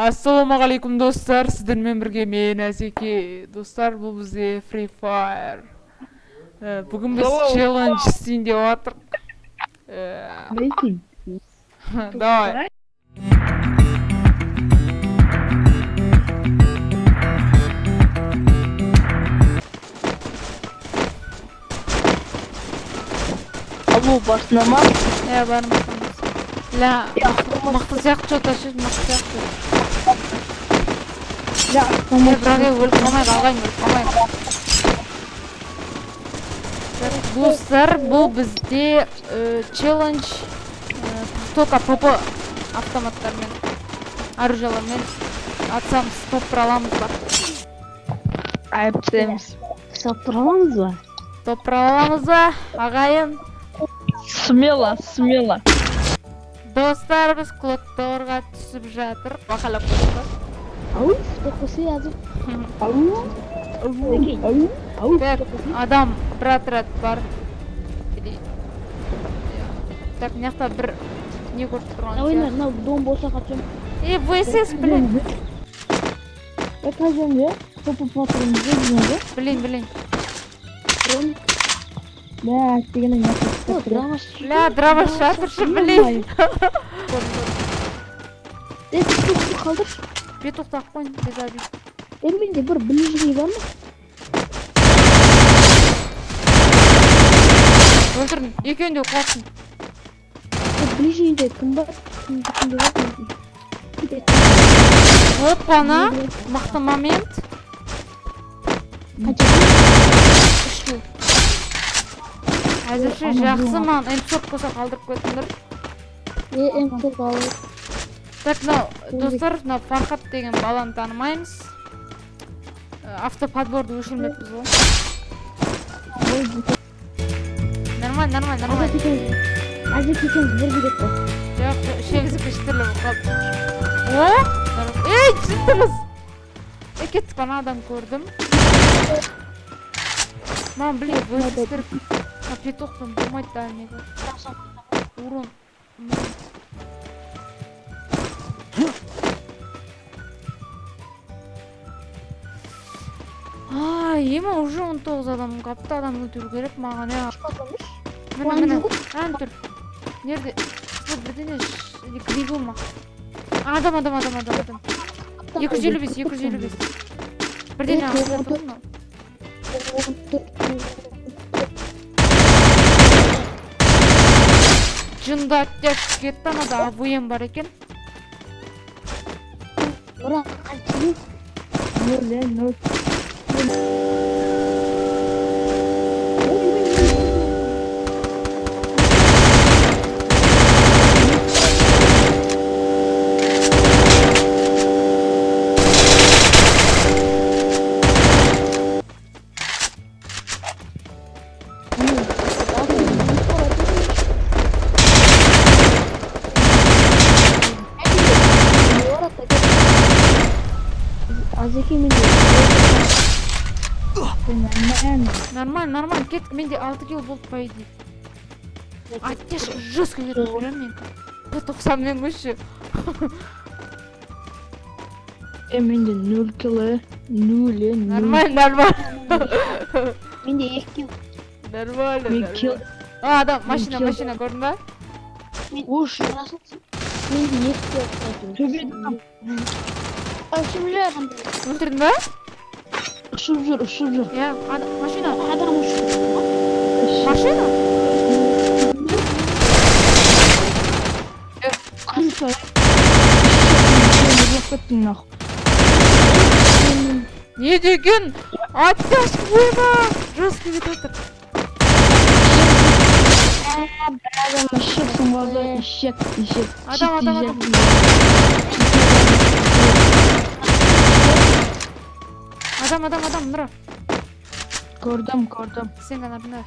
Ассалаумағалейкум достар, сіздермен бірге мен Әзеке. Достар, бұл бізде Free Fire. Бүгін біз челлендж істейін деп отырмық. Давай. Алло, басына ма? Барым. Ля, мықты сияқты что-то шеш, мықты сияқты. Бірақ өліп қалмай қалғайын. Достар, бұл бізде челлендж только ПП автоматтармен, оружиялармен атсамыз, топ аламыз ба? Айыптаймыз. Топ аламыз ба? Топ аламыз ба, ағайын? Смело. Достар, біз клокторға түсіп жатыр. Бақалап қойдық ба? Ау, спокойся, Азик. Так, адам бір отряд бар. Так, мынақта бір не көріп тұрған Давай, сияқты. мынау дом болса қачам. ВСС, блин. Қажам же? Топы патрон же? Блин. Да, стегені не драма. Ля, драма шатыршы, блин. Петуқты қалдыршы. Петуқты ақ қойын, без обид. Менде бір ближний бар ма? Өлтірдің, екеуін де қуатсын. Ближнийде кім бар? Кімде бар? Опана, мықты момент. Үшкіл. Әзірше жақсы маған М4 болса қалдырып көтіндір. М4 алып. Так, достар, Фархат деген баланы танымаймыз. Автоподборды өшірмеппіз ғой. Нормально. Азик екеніз бір билет бар. Жоқ, ішегізіп іштірлі бұл қалды. О! Ей, жындыңыз! Кеттік, ана адам көрдім. Маған біле, өсістер петухпен болмайды да неге. Урон. Ема уже 19 адам қапты, адам өлтіру керек маған. Міне. Ән тұр. Нерде? Бірдене грибі ма? Адам. 255. Бірдене ағызда тұр ма? Жынды аттяшып кетті, анада АВМ бар екен. Бұрақ қайтын? Нөл. Азеке менде. Нормально, кеттік, менде 6 кило болды по идее. Аттяш жестко кетіп жүрем мен. P90 мен көші. Менде 0 кило. Нормально. Менде 2 кил. Нормально. Адам, машина көрдің ба? Уш. Менде 2 кил. Ұшып жүр. Өлтірдің ба? Ұшып жүр. Я, машина. Адам ұшып. Машина? Не деген? Аттяш қойма! Жестко кетіп отыр. Bir adam ışıksın valla eşek. Adam. Адам, нұра. Gördüm. Сен ғана.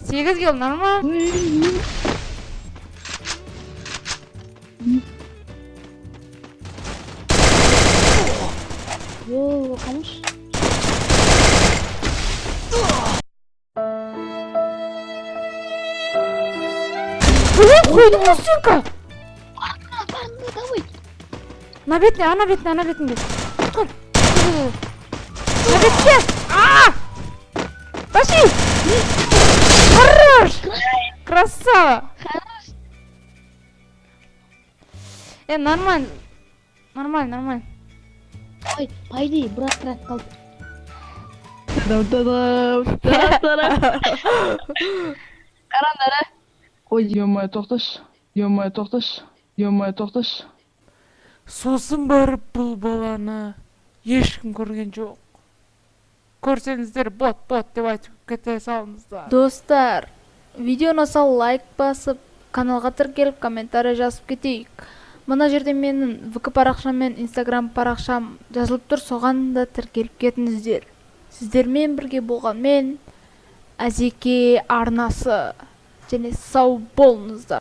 8 кил, нормально. Yo, kamış. Koydum mu sürka? Ана бетінде. Тұтқын. Ана бетте. Тащи! Хорош! Красава! Нормально. Ой, пойди, брат қалды. Қараңдар, ой, ё-моё, тоқташ. Сосын барып бұл баланы ешкім көрген жоқ. Көрсеңіздер бот деп айтып кете салыңыздар. Достар, видеоны сал лайк басып, каналға тіркеліп, комментарий жазып кетейік. Мына жерде менің ВК парақшам мен Инстаграм парақшам жазылып тұр, соған да тіркеліп кетіңіздер. Сіздермен бірге болған мен Әзеке арнасы. Және сау болыңыздар.